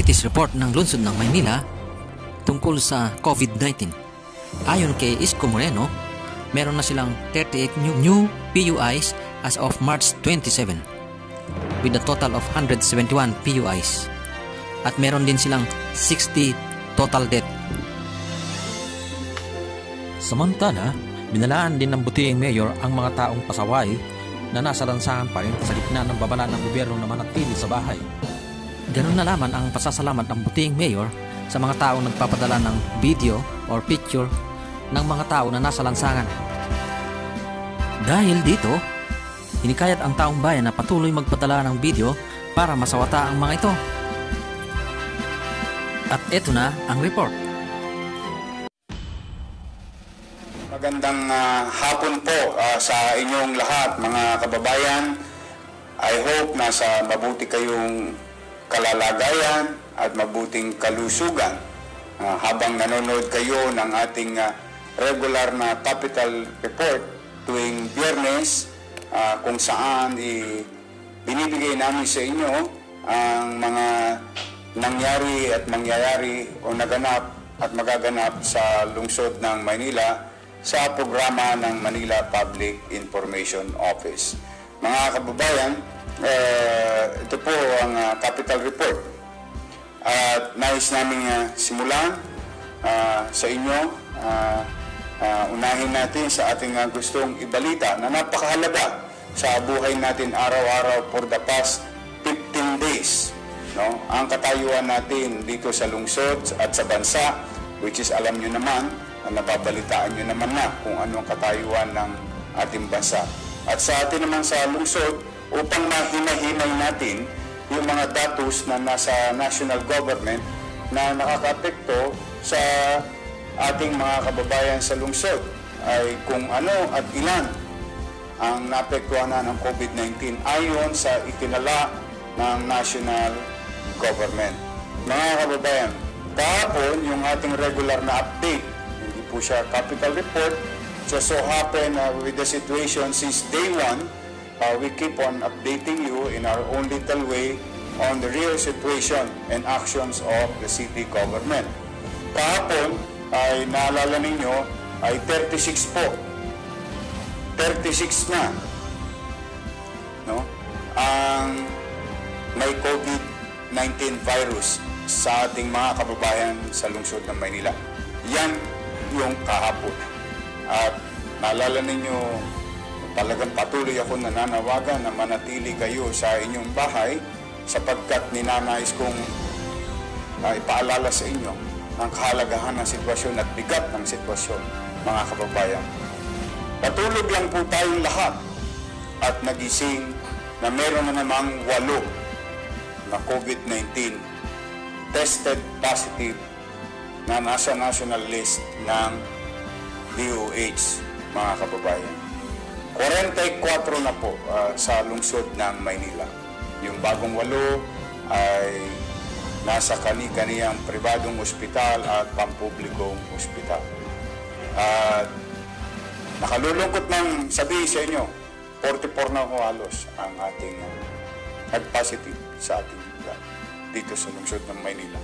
latest report ng lungsod ng Maynila tungkol sa COVID-19. Ayon kay Isko Moreno, meron na silang 38 new PUIs as of March 27 with a total of 171 PUIs. At meron din silang 60 total death. Samantala, binalaan din ng butihing mayor ang mga taong pasaway na nasa lansangan pa rin sa gitna ng babala ng gobyerno na manatili sa bahay. Ganun na lamang ang pasasalamat ng butihing mayor sa mga taong nagpapadala ng video or picture ng mga tao na nasa lansangan. Dahil dito, hinikayat ang taong bayan na patuloy magpadala ng video para masawata ang mga ito. At eto na ang report. Magandang hapon po sa inyong lahat, mga kababayan. I hope nasa mabuti kayong kalalagayan at mabuting kalusugan habang nanonood kayo ng ating regular na capital report tuwing Biyernes, kung saan binibigay namin sa inyo ang mga nangyari at mangyayari o naganap at magaganap sa lungsod ng Maynila sa programa ng Manila Public Information Office. Mga kababayan, ito po ang capital report. At nais namin simulan sa inyo. Unahin natin sa ating gustong ibalita na napakahalaga sa buhay natin araw-araw for the past 15 days. No? Ang katayuan natin dito sa lungsod at sa bansa, which is alam nyo naman, nababalitaan nyo naman na kung anong katayuan ng ating bansa. At sa atin naman sa lungsod, upang mahimay-himay natin yung mga datos na nasa national government na nakakapekto sa ating mga kababayan sa lungsod, ay kung ano at ilan ang naapektuhan na ng COVID-19 ayon sa itinala ng national government. Mga kababayan, kahapon yung ating regular na update, hindi po siya capital report, just so happen with the situation since day one, we keep on updating you in our own little way on the real situation and actions of the city government. Kahapon ay naalala ninyo ay 36 po. 36 na, no? Ang may COVID-19 virus sa ating mga kababayan sa lungsod ng Maynila. Yan yung kahapon. At naalala ninyo, talagang patuloy ako nananawagan na manatili kayo sa inyong bahay sapagkat ninanais kong ipaalala sa inyo ang kahalagahan ng sitwasyon at bigat ng sitwasyon, mga kababayan. Patulog lang po tayong lahat at nagising na meron na namang 8 na COVID-19 tested positive na nasa national list ng DOH, mga kababayan. 44 na po sa lungsod ng Maynila. Yung bagong 8 ay nasa kani-kaniyang pribadong ospital at pampublikong ospital. At nakalulungkot nang sabihin sa inyo, 44 na ho halos ang ating nag-positive sa ating lugar dito sa lungsod ng Maynila.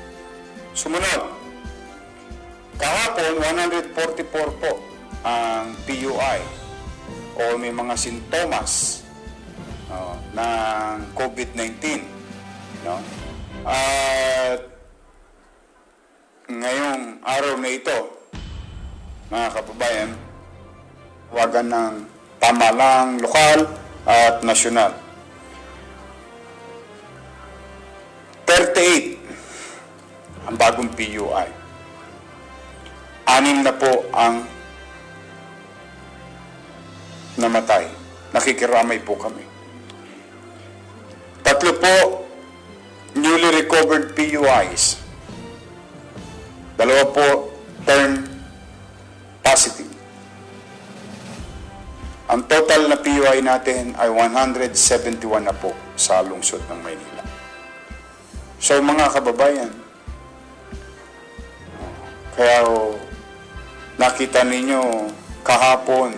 Sumunod, kahapon 144 po ang PUI o may mga sintomas ng COVID-19, no? At ngayong araw na ito, mga kababayan, wagan ng pamahalang lokal at nasyonal. 38 ang bagong PUI. 6 na po ang namatay. Nakikiramay po kami. 3 po newly recovered PUIs. 2 po turn positive. Ang total na PUI natin ay 171 na po sa lungsod ng Maynila. So mga kababayan, kaya nakita ninyo kahapon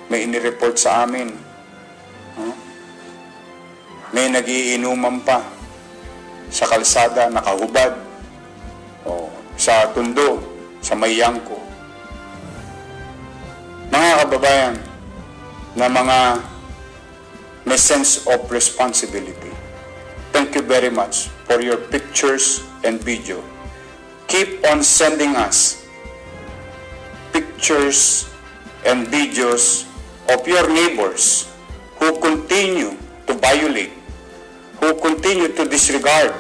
may inireport sa amin. May nagiinuman pa sa kalsada, nakahubad. sa Tondo, sa Mayangko. Mga kababayan na mga may sense of responsibility, thank you very much for your pictures and video. Keep on sending us pictures and videos of your neighbors who continue to violate, who continue to disregard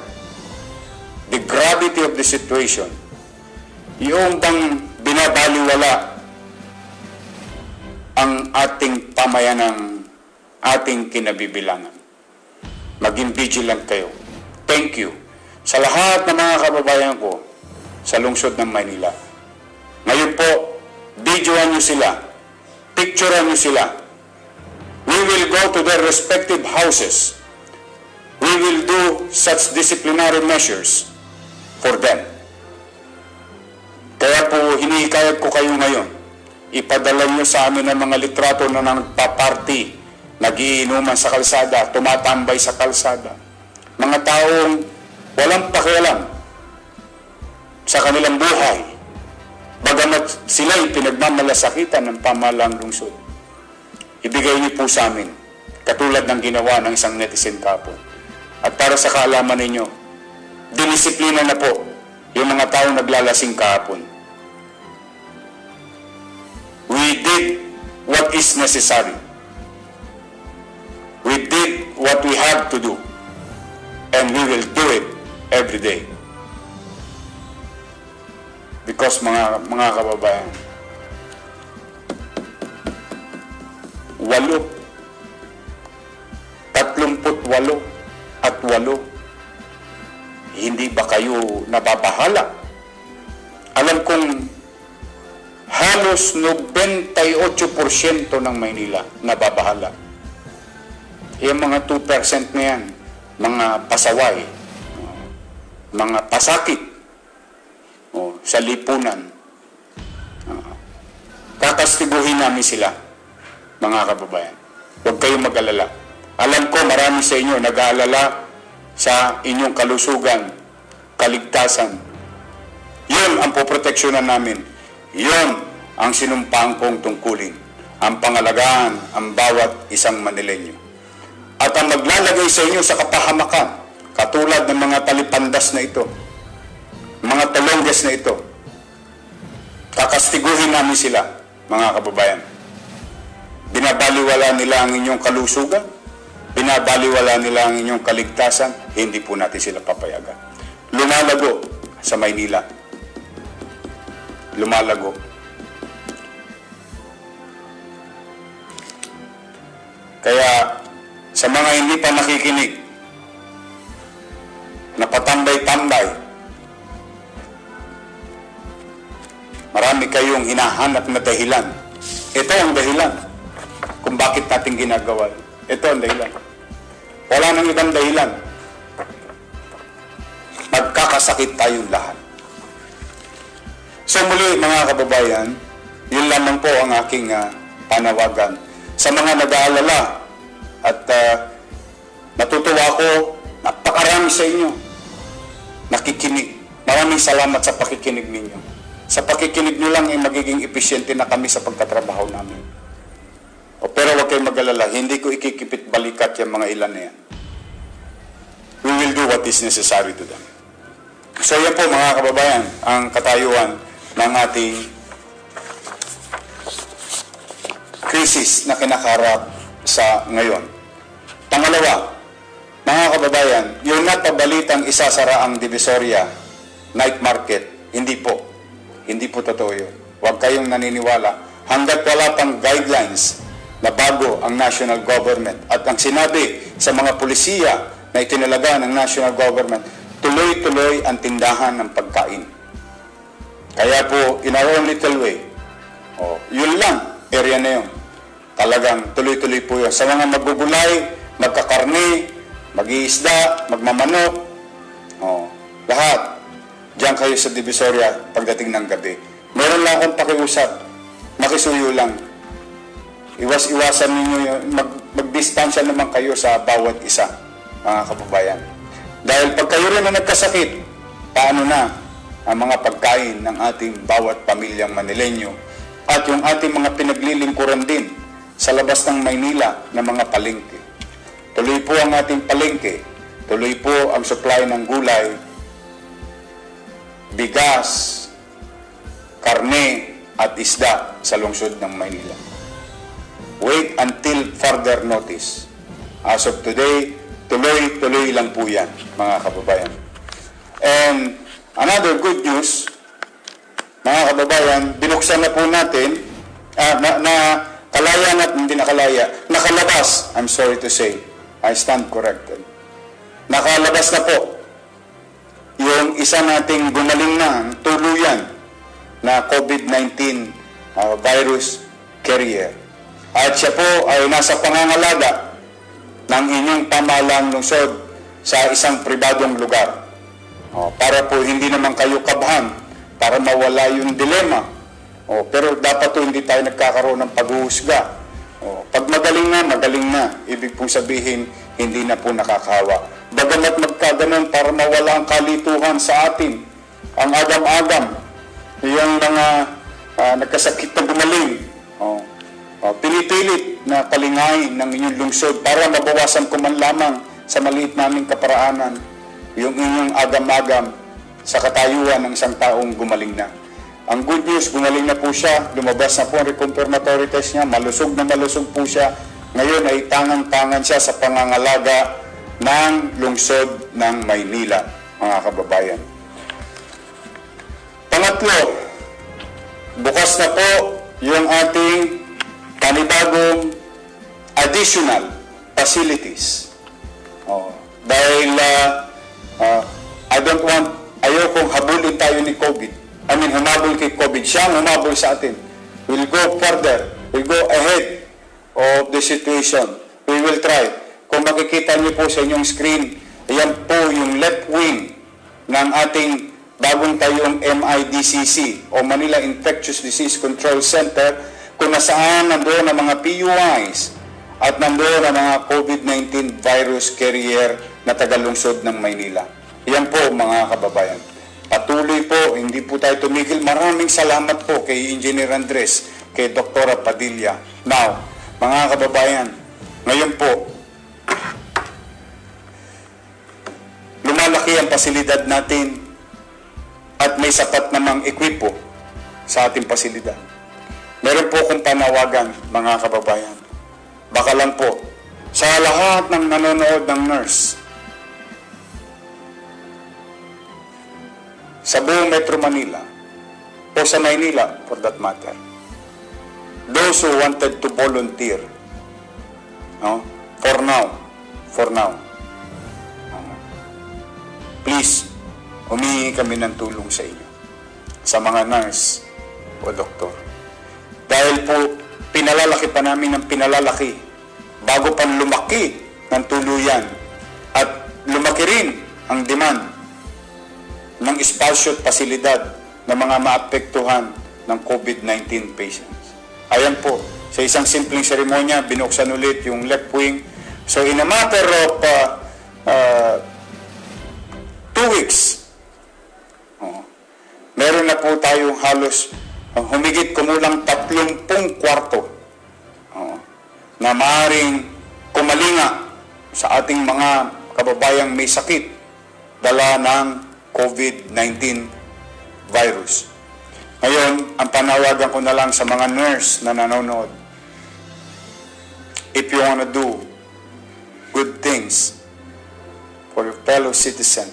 the gravity of the situation. Yung bang binabaliwala ang ating pamayanang ating kinabibilangan. Maging vigilant kayo. Thank you sa lahat ng mga kababayan ko sa lungsod ng Maynila. Ngayon po, videoan nyo sila, picturean nyo sila. We will go to their respective houses. We will do such disciplinary measures for them. Kaya po, hinihikayat ko kayo ngayon, ipadala nyo sa amin ang mga litrato na nagpa-party, nagiinuman sa kalsada, tumatambay sa kalsada. Mga taong walang pakialam sa kanilang buhay, bagamat sila'y pinagmamalasakitan ng pamahalang lungsod. Ibigay niyo po sa amin, katulad ng ginawa ng isang netizen kapon. At para sa kaalaman ninyo, dinisiplina na po yung mga taong naglalasing kahapon. We did what is necessary. We did what we have to do. And we will do it every day. Because mga kababayan, 38 at 8, hindi ba kayo nababahala? Alam kong halos 98% ng Maynila nababahala. Yung mga 2% na yan, mga pasaway, mga pasakit sa lipunan. Kakastiguhin namin sila, mga kababayan. Huwag kayong mag-alala. Alam ko marami sa inyo nag-aalala sa inyong kalusugan, kaligtasan. Yun ang poproteksyonan namin. Yun ang sinumpang kong tungkulin. Ang pangalagaan ang bawat isang Manileño. At ang maglalagay sa inyo sa kapahamakan, katulad ng mga talipandas na ito, mga talongges na ito, kakastiguhin namin sila, mga kababayan. Binabaliwala nila ang inyong kalusugan, binabaliwala nila ang inyong kaligtasan, hindi po natin sila papayagan. Lumalago sa Maynila. Lumalago. Kaya sa mga hindi pa nakikinig, napatambay-tambay, marami kayong hinahanap na dahilan. Ito ang dahilan kung bakit natin ginagawa. Ito ang dahilan. Wala nang ibang dahilan. Magkakasakit tayong lahat. So muli mga kababayan, yun lamang po ang aking panawagan sa mga nag-aalala. At natutuwa ko, napakarami sa inyo nakikinig. Maraming salamat sa pakikinig ninyo. Sa pakikinig nyo lang ay magiging epesyente na kami sa pagtatrabaho namin. Pero huwag kayong mag-alala, hindi ko ikikipit balikat yung mga ilan na yan. We will do what is necessary to them. So yan po mga kababayan, ang katayuan ng ating krisis na kinakarap sa ngayon. Pangalawa, mga kababayan, yung napabalitang isasara ang Divisoria Night Market, hindi po. Hindi po totoo yun. Huwag kayong naniniwala. Hanggat wala pang guidelines na bago ang national government at ang sinabi sa mga pulisiya na itinalaga ng national government, tuloy-tuloy ang tindahan ng pagkain. Kaya po, in our own little way, yun lang, area na yun. Talagang tuloy-tuloy po yun. Sa mga magbubulay, magkakarne, mag-iisda, magmamanok, lahat. Diyan kayo sa Divisoria pagdating ng gabi. Meron lang akong pakiusap, makisuyo lang. Iwas-iwasan ninyo, magdistansya naman kayo sa bawat isa, mga kababayan. Dahil pag kayo rin na nagkasakit, paano na? ang mga pagkain ng ating bawat pamilyang Manileño at yung ating mga pinaglilingkuran din sa labas ng Maynila na mga palengke. Tuloy po ang ating palengke, tuloy po ang supply ng gulay, bigas, karne at isda sa lungsod ng Maynila. Wait until further notice. As of today, tuloy-tuloy lang po yan, mga kababayan. And another good news, mga kababayan, binuksan na po natin, nakalaya at hindi nakalaya, nakalabas, I'm sorry to say, I stand corrected. Nakalabas na po yung isa nating gumaling na tuluyan na COVID-19 virus carrier. At siya po ay nasa pangangalaga ng inyong pamahalang lungsod sa isang pribadong lugar. Para po hindi naman kayo kabhan, para mawala yung dilema. Pero dapat po hindi tayo nagkakaroon ng paghuhusga. Pag magaling na, ibig pong sabihin, hindi na po nakakahawa. Bagamat magkaganon para mawala ang kalituhan sa atin, ang agam-agam, yung mga nagkasakit na gumaling, pinipilit na kalingain ng inyong lungsod para mabawasan ko man lamang sa maliit naming kaparaanan yung inyong agam-agam sa katayuan ng isang taong gumaling na. Ang good news, gumaling na po siya, lumabas na po ang reconfirmatory test niya, malusog na malusog po siya. Ngayon ay tangang-tangan siya sa pangangalaga ng lungsod ng Maynila, mga kababayan. Pangatlo, bukas na po yung ating panibagong additional facilities. Dahil ayokong habulin tayo ni COVID. Humabol kay COVID. Siya ang humabol sa atin. We'll go further. We'll go ahead of the situation. We will try. Kung makikita niyo po sa inyong screen, ayan po yung left wing ng ating bagong tayong MIDCC o Manila Infectious Disease Control Center, kung nasaan nandoon ang mga PUIs at nandoon ang mga COVID-19 virus carrier na tagalungsod ng Maynila. Yan po, mga kababayan. Patuloy po, hindi po tayo tumigil. Maraming salamat po kay Engineer Andres, kay Dr. Padilla. Now, mga kababayan, ngayon po, lumalaki ang pasilidad natin at may sapat namang ekwipo sa ating pasilidad. Meron po akong panawagan, mga kababayan. Baka lang po, sa lahat ng nanonood ng nurse, sa buong Metro Manila, o sa Maynila, for that matter, those who wanted to volunteer, for now, please, humingi kami ng tulong sa inyo, sa mga nurse o doktor. Dahil po, pinalalaki pa namin ng pinalalaki bago pa lumaki ng tuluyan at lumaki rin ang demand ng espasyo at pasilidad ng mga maapektuhan ng COVID-19 patients. Ayan po, sa isang simpleng seremonya, binuksan ulit yung left wing. So in a matter of 2 weeks, meron na po tayong halos humigit kumulang 30 kwarto na maaaring kumalinga sa ating mga kababayang may sakit dala ng COVID-19 virus. Ngayon, ang panawagan ko na lang sa mga nurse na nanonood, if you want to do good things for your fellow citizen,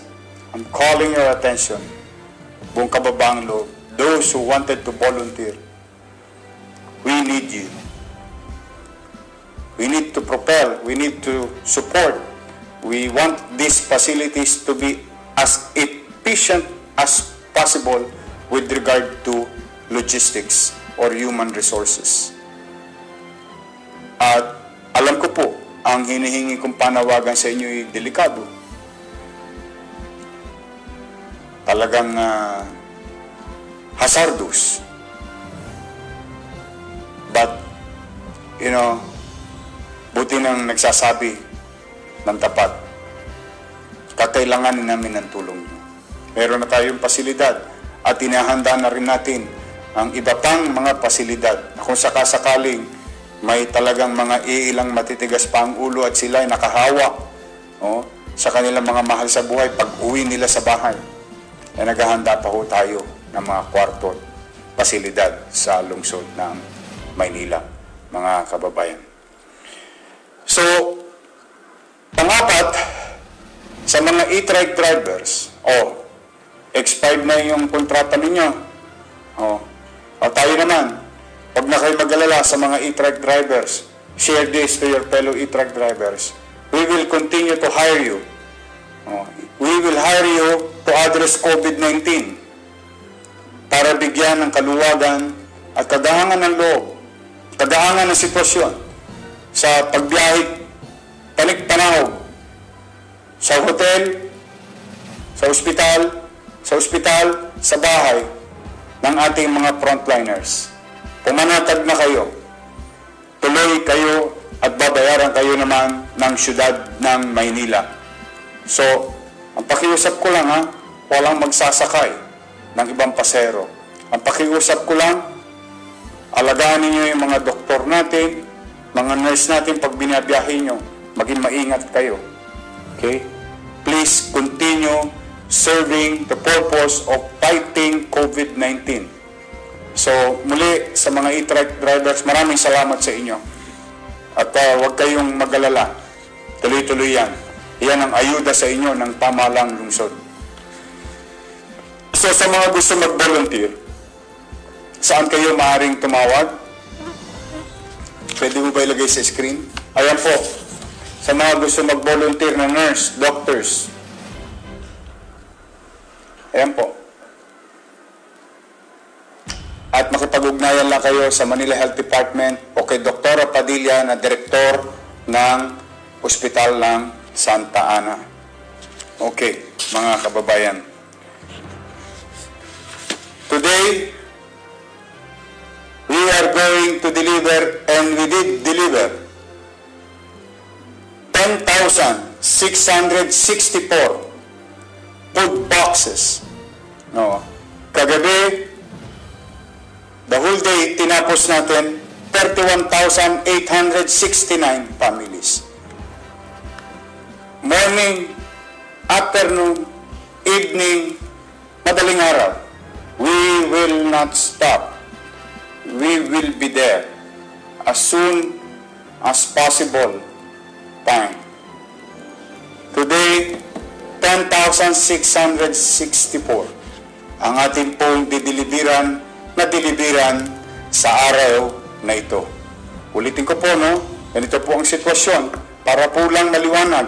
I'm calling your attention, buong kababaang loob, those who wanted to volunteer, we need you. We need to propel, we need to support. We want these facilities to be as efficient as possible with regard to logistics or human resources. At alam ko po, ang hinihingi kong panawagan sa inyo ay delikado. Talagang hazardous. But, buti nang nagsasabi ng tapat. Kakailanganin namin ng tulong nyo. Meron na tayong pasilidad. at inahanda na rin natin ang iba pang mga pasilidad. Kung sakasakaling may talagang mga ilang matitigas pa ang ulo at sila ay nakahawa sa kanilang mga mahal sa buhay pag uwi nila sa bahay, ay naghahanda pa ho tayo ng mga kwarto at pasilidad sa lungsod ng Maynila, mga kababayan. So, pangapat, sa mga e-trike drivers, expired na yung kontrata ninyo. Tayo naman, pag na kayo mag-alala sa mga e-trike drivers, share this to your fellow e-trike drivers. We will continue to hire you. We will hire you to address COVID-19 para bigyan ng kaluwagan at kagahangan ng loob, kagahangan ng sitwasyon sa pagbiyahe, panik-panahog, sa hotel, sa ospital, sa bahay ng ating mga frontliners. Pumanatag na kayo, tuloy kayo at babayaran kayo naman ng syudad ng Maynila. So, ang pakiusap ko lang walang magsasakay ng ibang pasero. Ang pakiusap ko lang, alagaan ninyo yung mga doktor natin, mga nurse natin pag binabiyahe nyo, maging maingat kayo. Okay? Please continue serving the purpose of fighting COVID-19. So, muli sa mga e-trike drivers, maraming salamat sa inyo. At huwag kayong mag-alala. Tuloy-tuloy yan. Yan ang ayuda sa inyo ng pamahalang lungsod. So, sa mga gusto mag-volunteer, saan kayo maaaring tumawag? Pwede mo ba ilagay sa screen? Ayan po. Sa mga gusto mag-volunteer na nurse, doctors. Ayan po. At makipag-ugnayan lang kayo sa Manila Health Department o kay Dr. Padilla na direktor ng Ospital ng Santa Ana. Okay, mga kababayan. Today, we are going to deliver, and we did deliver, 10,664 food boxes. Kagabi, the whole day, tinapos natin 31,869 families. Morning, afternoon, evening, madaling araw, we will not stop. We will be there as soon as possible time. Today, 10,664 ang ating pong dideliveran sa araw na ito. Ulitin ko po, ganito po ang sitwasyon para po lang maliwanag.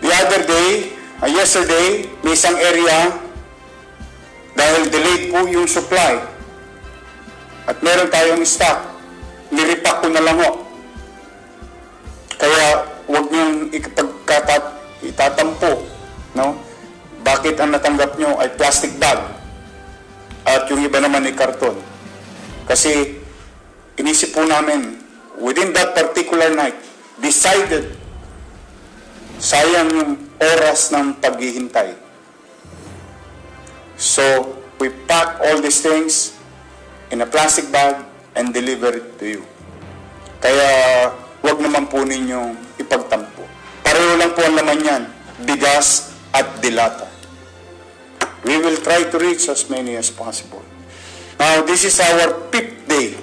The other day, yesterday, may isang area dahil delayed po yung supply at meron tayong stock, niripak ko na lang ho. Kaya huwag niyong itatampo, Bakit ang natanggap nyo ay plastic bag at yung iba naman ay karton? Kasi inisip po namin, within that particular night, decided, sayang yung oras ng paghihintay. So, we pack all these things in a plastic bag and deliver it to you. Kaya, wag naman po ninyong ipagtampo. Pareho lang po ang laman yan, bigas at dilata. We will try to reach as many as possible. Now, this is our 5th day.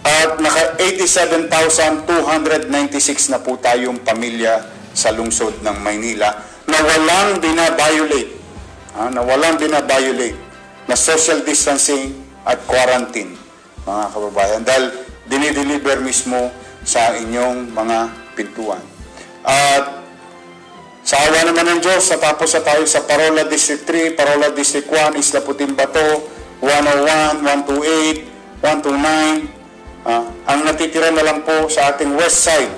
At naka 87,296 na po tayong pamilya sa lungsod ng Maynila na walang binabiolate. Na social distancing at quarantine, mga kababayan. Dahil dinideliver mismo sa inyong mga pintuan. At sa awa naman ng Diyos, natapos na tayo sa Parola District 3, Parola District 1, Isla Puting Bato, 101, 128, 129. Ang natitira na lang po sa ating west side,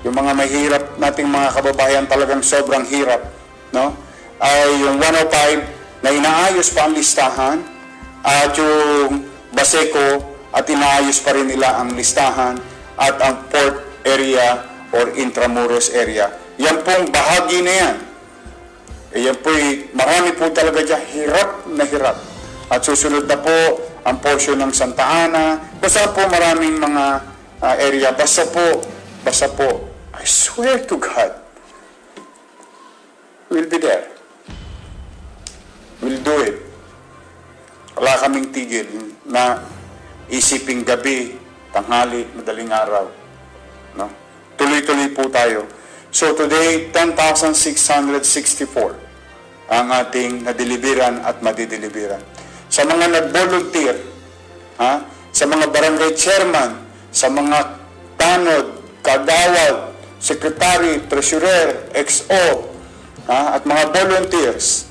yung mga mahirap nating mga kababayan talagang sobrang hirap, ay yung 105 na inaayos pa ang listahan at yung Baseco at inaayos pa rin nila ang listahan at ang port area or Intramuros area. Yan pong bahagi na yan Yan po'y marami po talaga dyan, hirap na hirap. At susunod na po ang portion ng Santa Ana. Basta po maraming mga area. Basta po, I swear to God, we'll be there. We'll do it. Wala kaming tigil na isiping gabi, tanghali, madaling araw. No? Tuloy-tuloy po tayo. So today, 10,664 ang ating nadeliveran at madideliveran. Sa mga nag-volunteer, sa mga barangay chairman, sa mga tanod, kagawad, secretary, treasurer, XO, at mga volunteers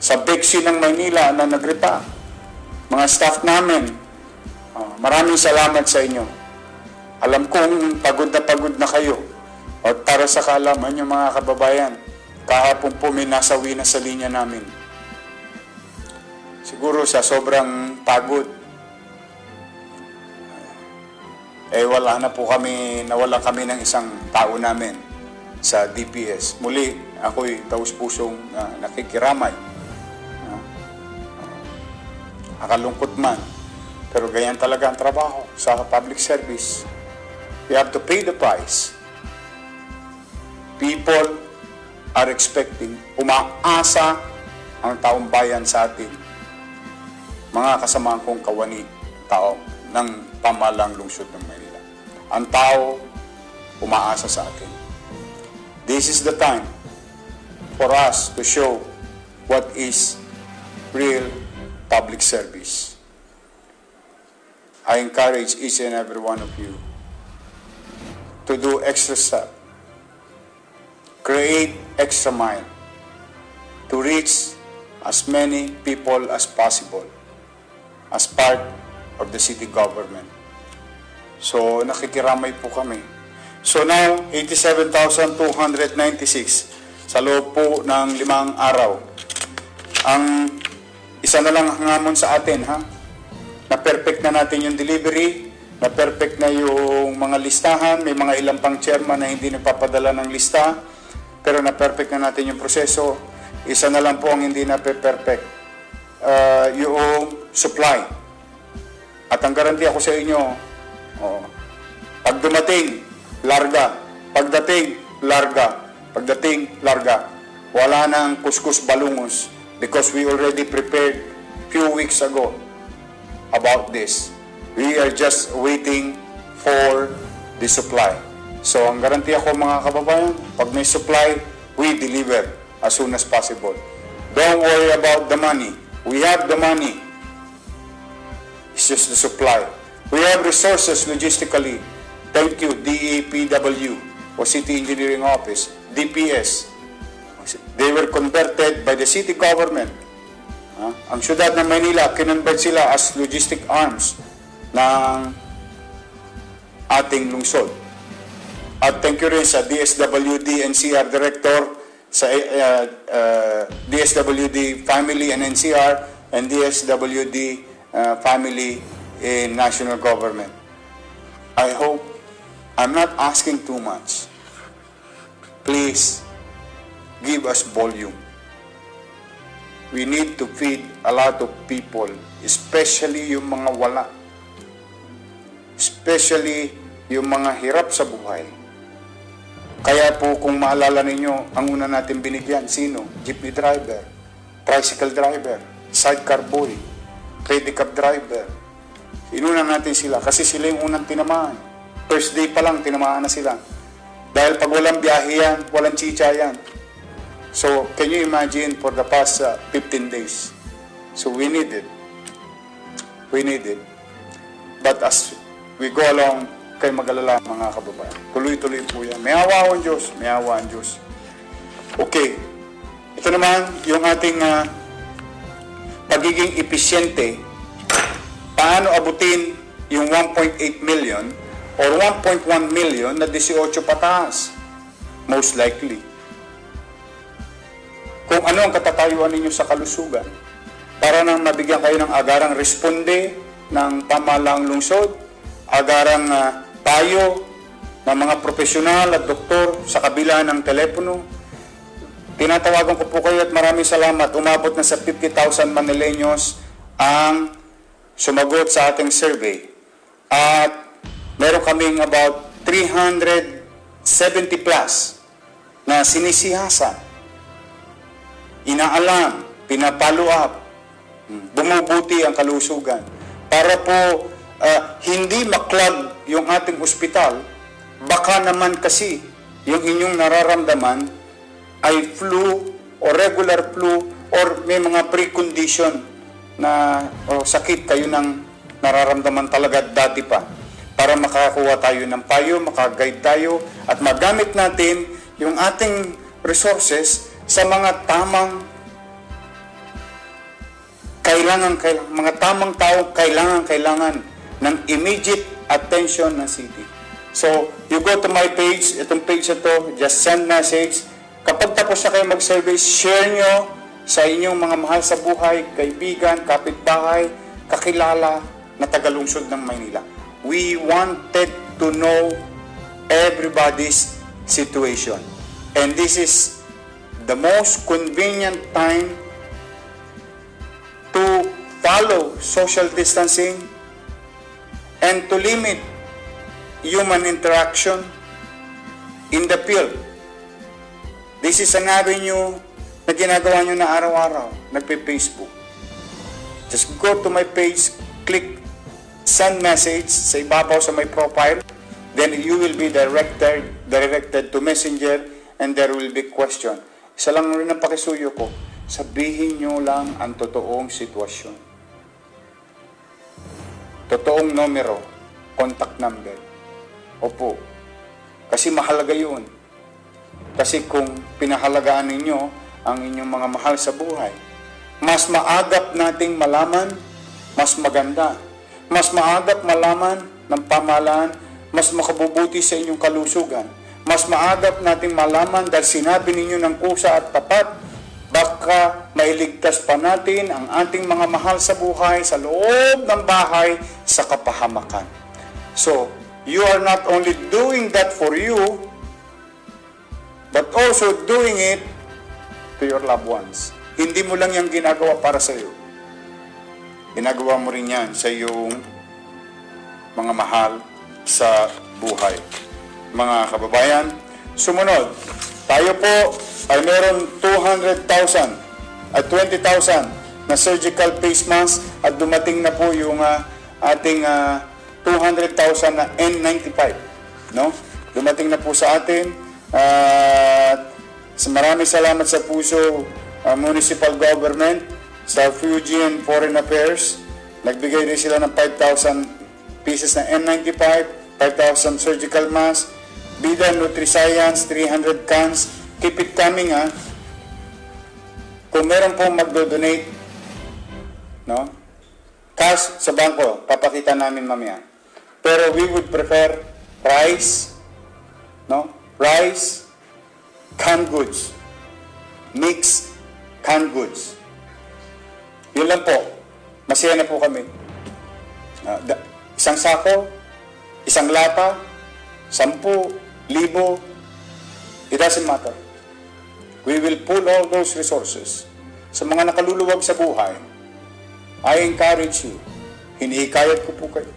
sa Bexi ng Maynila na nagripa, mga staff namin, maraming salamat sa inyo. Alam kong pagod na kayo. At para sa kaalaman nyo mga kababayan, kahapon po may nasawi na sa linya namin. Siguro sa sobrang pagod, nawalan kami ng isang tao namin sa DPS. Muli, ako'y taus-pusong nakikiramay. Akalungkot man. Pero ganyan talaga ang trabaho sa public service. We have to pay the price. People are expecting, umaasa ang taong bayan sa atin. Mga kasamahan kong kawani, tao ng pamahalang lungsod ng Maynila. Ang tao, umaasa sa atin. This is the time for us to show what is real public service. I encourage each and every one of you to do extra step, create extra mile, to reach as many people as possible as part of the city government. So, nakikiramay po kami. So now, 87,296 sa loob po ng 5 araw. Ang isa na lang ang hamon sa atin, na-perfect na natin yung delivery, na-perfect na yung mga listahan, may mga ilang pang chairman na hindi nagpapadala ng lista, pero na-perfect na natin yung proseso. Isa na lang po ang hindi na-perfect, yung supply. At ang garanti ako sa inyo, pag dumating, larga. Pagdating, larga. Pagdating, larga. Wala nang kuskus balungos because we already prepared few weeks ago about this. We are just waiting for the supply. So, ang garanti ako mga kababayan, pag may supply, we deliver as soon as possible. Don't worry about the money. We have the money. It's just the supply. We have resources logistically. Thank you, DEPW o City Engineering Office, DPS. They were converted by the city government. Ang syudad ng Manila, kinonvert sila as logistic arms ng ating lungsod. At thank you rin sa DSWD NCR Director, sa DSWD Family and NCR, and DSWD Family in National Government. I hope I'm not asking too much. Please, give us volume. We need to feed a lot of people, especially yung mga wala. Especially yung mga hirap sa buhay. Kaya po kung maalala ninyo, ang una natin binigyan, sino? Jeepney driver, tricycle driver, sidecar boy, pedicab driver. Inuna natin sila kasi sila yung unang tinamaan. First day pa lang, tinamaan na sila. Dahil pag walang biyahe yan, walang chicha yan. So, can you imagine for the past 15 days? So, we need it. We need it. But as we go along, kayo mag-alala mga kababayan. Tuloy-tuloy po yan. May awa ang Diyos. May awa ang Diyos. Okay. Ito naman yung ating pagiging episyente. Paano abutin yung 1.8 million or 1.1 million na 18 pataas? Most likely. Kung ano ang katatayuan ninyo sa kalusugan para nang mabigyan kayo ng agarang responde ng pamahalaang lungsod, agarang tayo ng mga profesional at doktor sa kabila ng telepono, tinatawagan ko po kayo at maraming salamat. Umabot na sa 50,000 Manileños ang sumagot sa ating survey. At meron kaming about 370 plus na sinisihasan, inaalam, pinapalo up, bumubuti ang kalusugan. Para po hindi maklag yung ating ospital, baka naman kasi yung inyong nararamdaman ay flu o regular flu or may mga precondition na o sakit kayo nang nararamdaman talaga dati pa, para makakuha tayo ng payo, makaguide tayo at magamit natin yung ating resources sa mga tamang mga tamang tao kailangan ng immediate attention ng city. So, you go to my page, itong page na to, just send message. Kapag tapos na kayo mag-survey, share nyo sa inyong mga mahal sa buhay, kaibigan, kapitbahay, kakilala na tagalungsod ng Maynila. We wanted to know everybody's situation. And this is the most convenient time to follow social distancing and to limit human interaction in the field. This is an avenue na ginagawa nyo na araw-araw, nagpe-Facebook. Just go to my page, click send message sa ibabaw sa my profile, then you will be directed to Messenger and there will be question. Isa lang rin ang pakisuyo ko, sabihin nyo lang ang totoong sitwasyon. Totoong numero, contact number. Opo, kasi mahalaga yun. Kasi kung pinahalagaan ninyo ang inyong mga mahal sa buhay, mas maagap nating malaman, mas maganda. Mas maagap malaman ng pamahalaan, mas makabubuti sa inyong kalusugan. Mas maagap nating malaman dahil sinabi ninyo ng kusa at tapat, baka mailigtas pa natin ang ating mga mahal sa buhay sa loob ng bahay sa kapahamakan. So, you are not only doing that for you, but also doing it to your loved ones. Hindi mo lang yung ginagawa para sa iyo. Ginagawa mo rin yan sa iyong mga mahal sa buhay. Mga kababayan, sumunod, tayo po ay meron 200,000 at 20,000 na surgical face mask at dumating na po yung ating 200,000 na N95. No? Dumating na po sa atin. Maraming salamat sa puso municipal government, sa Fujian Foreign Affairs. Nagbigay din sila ng 5,000 pieces na N95, 5,000 surgical mask, Bida Nutriscience, 300 cans. Keep it coming, ha. Kung meron pong magdo-donate, no? Cash sa bangko, papakita namin mamaya. Pero we would prefer rice, no? Rice, canned goods, mixed canned goods. Yun lang po. Masaya na po kami. Isang sako, isang lata, 10,000, it doesn't matter. We will pull all those resources. Sa mga nakaluluwag sa buhay, I encourage you, hinihikayat ko po kayo,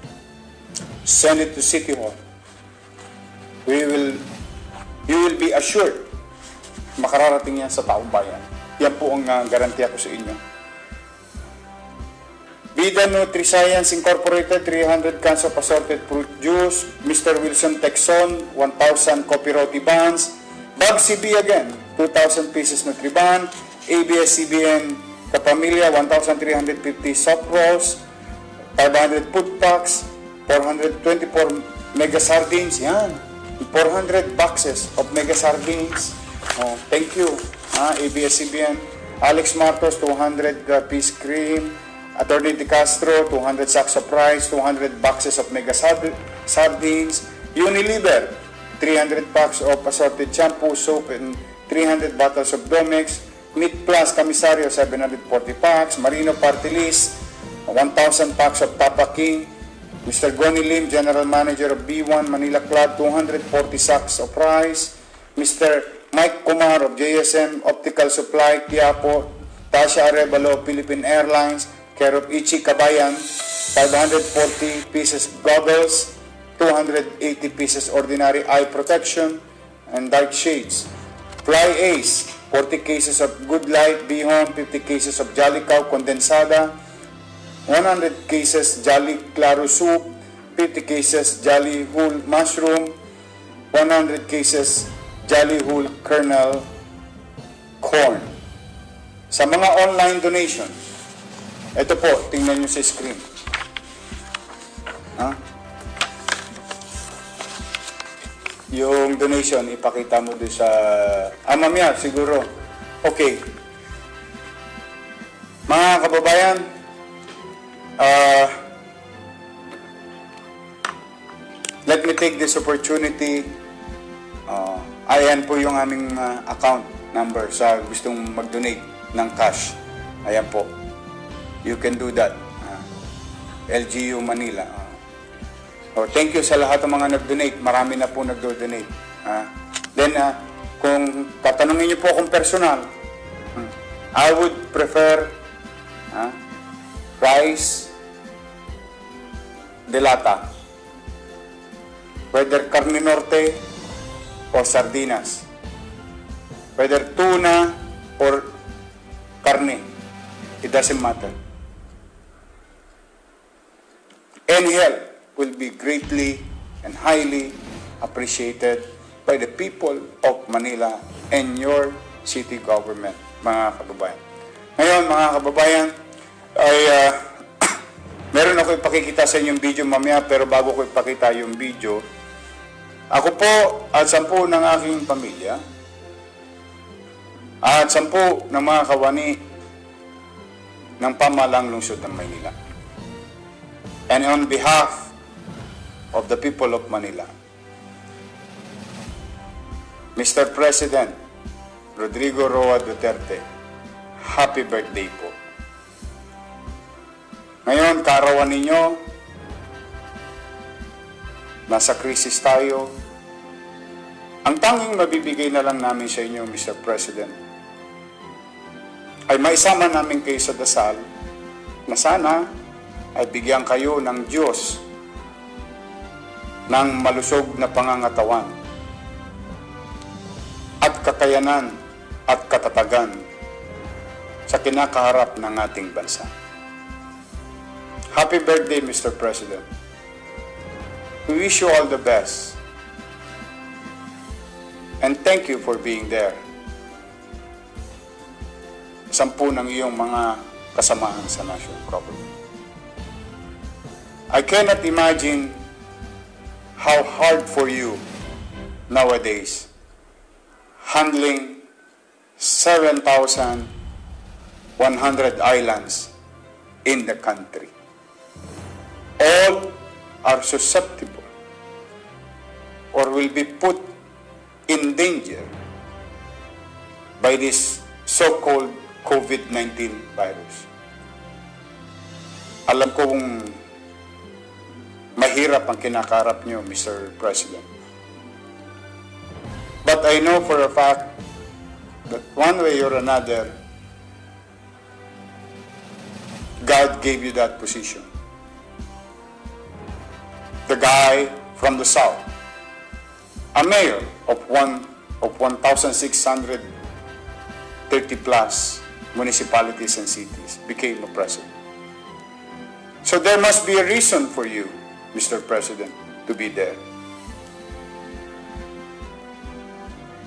send it to City Hall. You will be assured makararating yan sa taong bayan. Yan po ang garantiya ko sa inyo. Vida Nutriscience Incorporated, 300 cans of assorted fruit juice. Mr. Wilson Texon, 1,000 coffee roti buns. Bag CB again, 2,000 pieces Nutriban. ABS-CBN Kapamilya, 1,350 soft rolls. 500 food packs. 424 mega sardines. Yan. 400 boxes of mega sardines. Oh, thank you. ABS-CBN. Alex Martos, 200 piece cream. Attorney De Castro, 200 sacks of rice, 200 boxes of mega sardines. Unilever, 300 packs of assorted shampoo, soap, and 300 bottles of Domex. Meat Plus Comisario, 740 packs. Marino Party List, 1,000 packs of Papa King. Mr. Goni Lim, General Manager of B1 Manila Club, 240 sacks of rice. Mr. Mike Kumar of JSM Optical Supply, Quiapo, Tasha Arevalo, Philippine Airlines, care of Ichi Kabayan, 540 pieces goggles, 280 pieces ordinary eye protection, and dark shades. Fly Ace, 40 cases of Good Light, Bihon, 50 cases of Jolly Cow Condensada, 100 cases Jolly Claro Soup, 50 cases Jolly Whole Mushroom, 100 cases Jolly Whole Kernel Corn. Sa mga online donation, ito po, tingnan nyo sa screen. Yung donation, ipakita mo doon sa... mamaya, siguro. Okay. Mga kababayan, let me take this opportunity. Ayan po yung aming account number sa gustong mag-donate ng cash. Ayan po. You can do that. LGU Manila. Thank you sa lahat ng mga nag-donate. Marami na po nag-donate. Then, kung tatanungin niyo po akong personal, I would prefer rice de lata. Whether carne norte or sardinas. Whether tuna or carne. It doesn't matter. Any help will be greatly and highly appreciated by the people of Manila and your city government, mga kababayan. Ngayon, mga kababayan, ay meron ako ipakikita sa inyong video mamaya, pero bago ko ipakita yung video, ako po at 10 ng aking pamilya at 10 ng mga kawani ng pamahalang lungsod ng Maynila. And on behalf of the people of Manila, Mr. President Rodrigo Roa Duterte, happy birthday po. Ngayon, kaarawan ninyo, nasa krisis tayo. Ang tanging mabibigay na lang namin sa inyo, Mr. President, ay maisama namin kayo sa dasal na sana ay bigyan kayo ng Diyos ng malusog na pangangatawan at kakayanan at katatagan sa kinakaharap ng ating bansa. Happy birthday, Mr. President. We wish you all the best. And thank you for being there. 10 ng iyong mga kasamaan sa national government. I cannot imagine how hard for you nowadays handling 7,100 islands in the country. All are susceptible or will be put in danger by this so-called COVID-19 virus. Alam ko kung mahirap ang kinakarap nyo, Mr. President. But I know for a fact that one way or another, God gave you that position. The guy from the south, a mayor of 1,630 plus municipalities and cities, became a president. So there must be a reason for you, Mr. President, to be there.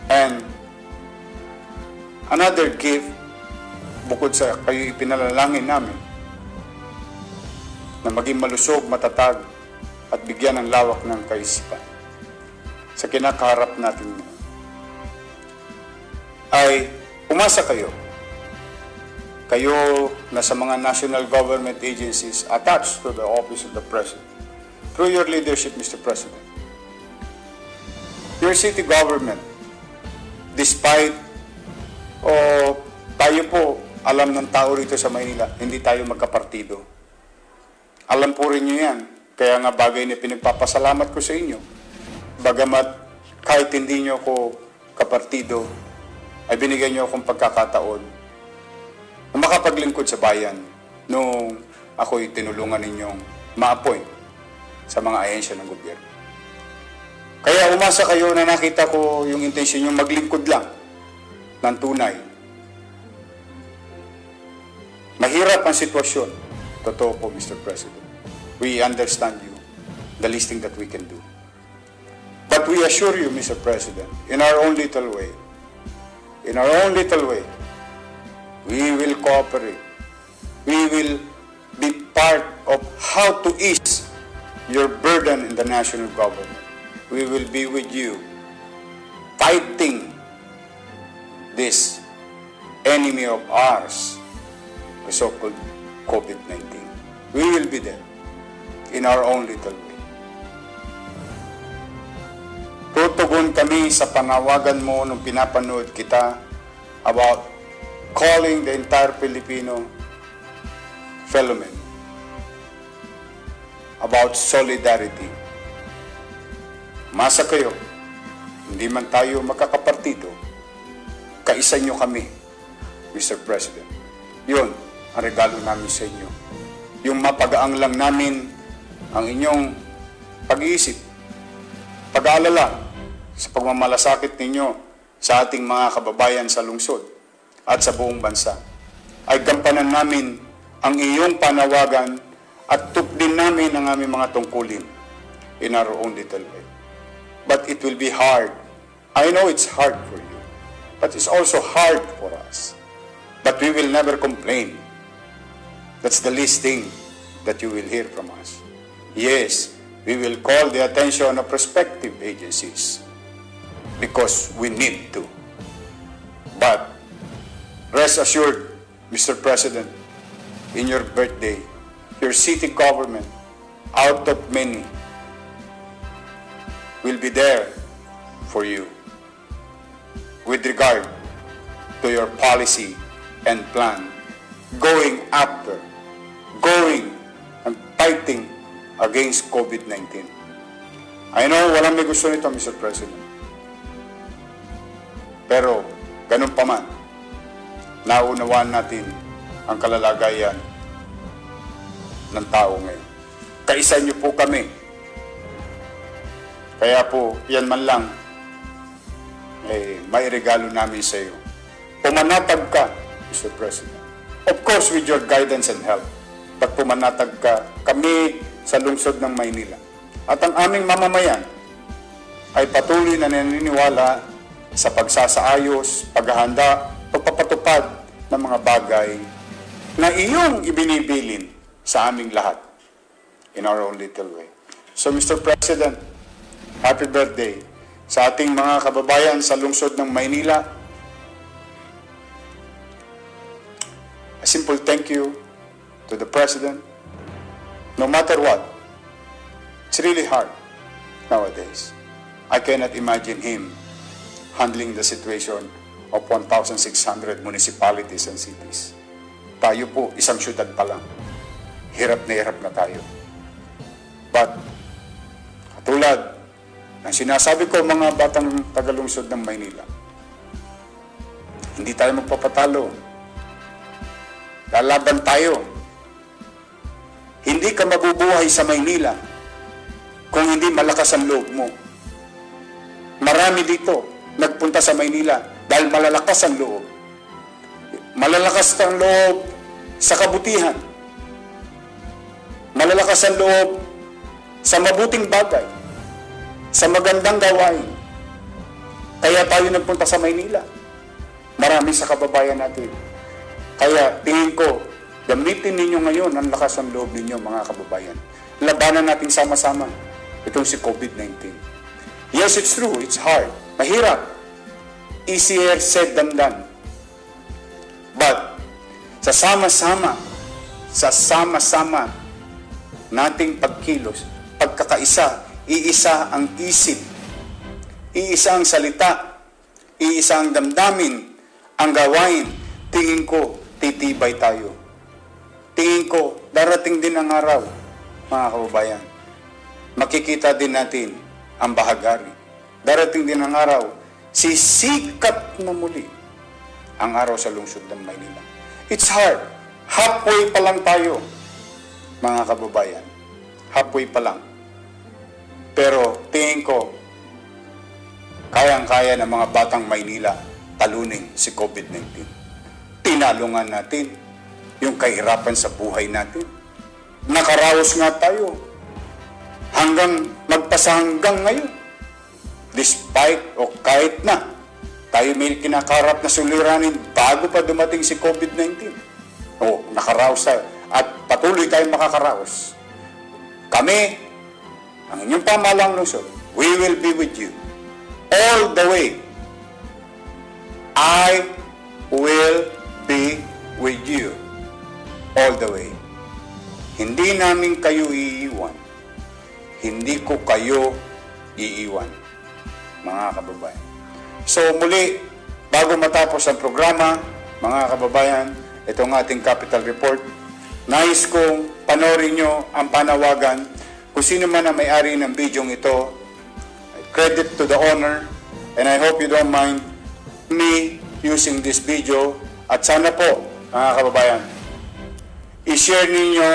And another gift, bukod sa kayo ipinalalangin namin, na maging malusog, matatag, at bigyan ng lawak ng kaisipan sa kinakaharap natin ngayon, ay umasa kayo. Kayo na sa mga national government agencies attached to the office of the President. Through your leadership, Mr. President. Your city government, despite tayo po, alam ng tao rito sa Maynila, hindi tayo magkapartido. Alam po rin nyo yan. Kaya nga bagay na pinagpapasalamat ko sa inyo. Bagamat kahit hindi nyo ko kapartido, ay binigyan niyo akong pagkakataon na makapaglingkod sa bayan nung ako'y tinulungan ninyong ma-appoint sa mga ahensya ng gobyerno. Kaya umasa kayo na nakita ko yung intensyon yung maglingkod lang ng tunay. Mahirap ang sitwasyon. Totoo po, Mr. President. We understand you. The least thing that we can do. But we assure you, Mr. President, in our own little way, we will cooperate. We will be part of how to ease your burden in the national government. We will be with you fighting this enemy of ours, the so-called COVID-19. We will be there in our own little way. Tutugon kami sa panawagan mo nung pinapanood kita about calling the entire Filipino fellow men about solidarity. Masa kayo, hindi man tayo makakapartido, kaisa nyo kami, Mr. President. Yun ang regalo namin sa inyo. Yung mapagaang lang namin ang inyong pag-iisip, pag-aalala sa pagmamalasakit ninyo sa ating mga kababayan sa lungsod at sa buong bansa. Ay gampanan namin ang iyong panawagan at tupdin namin ang aming mga tungkulin in our own little way. But it will be hard. I know it's hard for you, but it's also hard for us. But we will never complain. That's the least thing that you will hear from us. Yes, we will call the attention of prospective agencies because we need to. But rest assured, Mr. President, in your birthday, your city government, out of many, will be there for you with regard to your policy and plan, going and fighting against COVID-19. I know walang may gusto nito, Mr. President. Pero, ganun pa man, naunawaan natin ang kalalagayan ng tao ngayon. Kaisa niyo po kami. Kaya po, yan man lang, may regalo namin sa iyo. Pumanatag ka, Mr. President. Of course, with your guidance and help. Pag pumanatag ka, kami sa lungsod ng Maynila. At ang aming mamamayan ay patuloy na naniniwala sa pagsasaayos, paghahanda, pagpapatupad ng mga bagay na iyong ibinibilin sa aming lahat in our own little way. So, Mr. President, happy birthday sa ating mga kababayan sa lungsod ng Maynila. A simple thank you to the President. No matter what, it's really hard nowadays. I cannot imagine him handling the situation of 1,600 municipalities and cities. Tayo po, isang syudad pa lang. Hirap na tayo. But, katulad ng sinasabi ko mga batang tagalungsod ng Maynila, hindi tayo magpapatalo. Lalaban tayo. Hindi ka mabubuhay sa Maynila kung hindi malakas ang loob mo. Marami dito nagpunta sa Maynila dahil malalakas ang loob. Malalakas ang loob sa kabutihan. Malalakas ang loob sa mabuting bagay, sa magandang gawain. Kaya tayo nagpunta sa Maynila. Marami sa kababayan natin. Kaya tingin ko, gamitin ninyo ngayon ang lakas ng loob ninyo, mga kababayan. Labanan natin sama-sama itong si COVID-19. Yes, it's true. It's hard. Mahirap. Easier said than done. But, sa sama-sama nating pagkilos, pagkakaisa, iisa ang isip, iisa ang salita, iisa ang damdamin, ang gawain, tingin ko, titibay tayo. Tingin ko, darating din ang araw, mga kababayan. Makikita din natin ang bahagari. Darating din ang araw, sisikat na muli ang araw sa lungsod ng Maynila. It's hard. Halfway pa lang tayo, mga kababayan. Halfway pa lang. Pero tingin ko, kayang-kaya ng mga batang Maynila talunin si COVID-19. Tinalungan natin yung kahirapan sa buhay natin. Nakaraos nga tayo magpasa hanggang ngayon. Despite o kahit na tayo may kinakarap na suliranin bago pa dumating si COVID-19. Nakaraos tayo at patuloy tayong makakaraos. Kami, ang inyong pamahalang lungsod, we will be with you all the way. I will be with you all the way. Hindi namin kayo iiwan. Hindi ko kayo iiwan, mga kababayan. So muli, bago matapos ang programa, mga kababayan, itong ating Capital Report, nais kong panoorin nyo ang panawagan kung sino man ang may-ari ng bidyong ito. Credit to the owner, and I hope you don't mind me using this video. At sana po, mga kababayan, i-share ninyo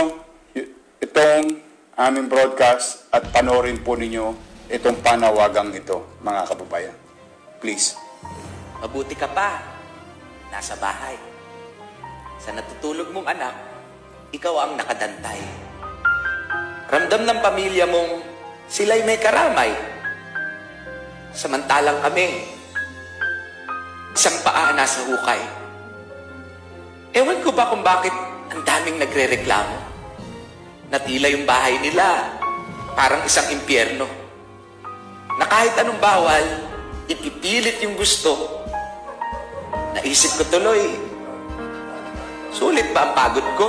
itong aming broadcast at panoorin po ninyo itong panawagang ito, mga kababayan. Please. Mabuti ka pa, nasa bahay. Sa natutulog mong anak, ikaw ang nakadantay. Ramdam ng pamilya mong sila'y may karamay. Samantalang kami, isang paa nasa hukay. Ewan ko ba kung bakit ang daming nagre-reklamo? Na tila yung bahay nila, parang isang impyerno. Na kahit anong bawal, ipipilit yung gusto. Naisip ko tuloy, sulit ba ang pagod ko?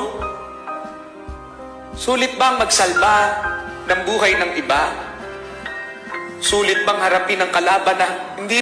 Sulit bang magsalba ng buhay ng iba? Sulit bang harapin ang kalaban na hindi